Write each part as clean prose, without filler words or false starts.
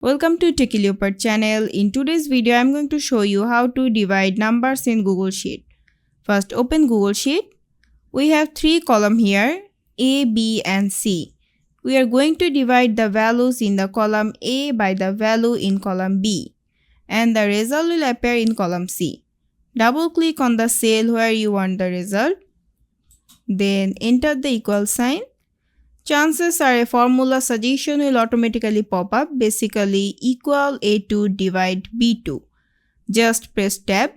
Welcome to Techie Leopard channel. In today's video, I'm going to show you how to divide numbers in Google Sheet. First, open Google Sheet. We have three columns here, A, B and C. We are going to divide the values in the column A by the value in column B, and the result will appear in column C. Double click on the cell where you want the result. Then enter the equal sign. Chances are a formula suggestion will automatically pop up, basically equal A2 divide B2. Just press tab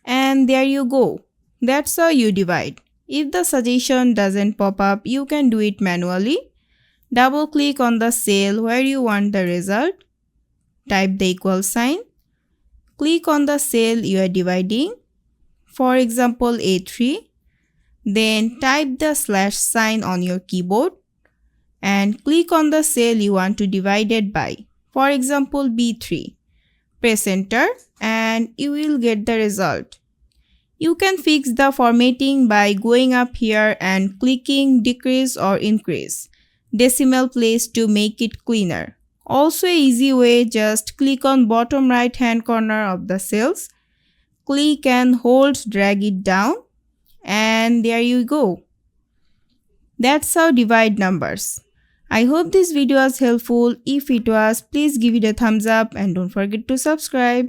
and there you go. That's how you divide. If the suggestion doesn't pop up, you can do it manually. Double click on the cell where you want the result. Type the equal sign. Click on the cell you are dividing. For example, A3. Then type the slash sign on your keyboard and click on the cell you want to divide it by. For example, B3. Press enter and you will get the result. You can fix the formatting by going up here and clicking decrease or increase decimal place to make it cleaner. Also, an easy way, just click on bottom right hand corner of the cells. Click and hold, drag it down. And there you go. That's how divide numbers. I hope this video was helpful. If it was, please give it a thumbs up and don't forget to subscribe.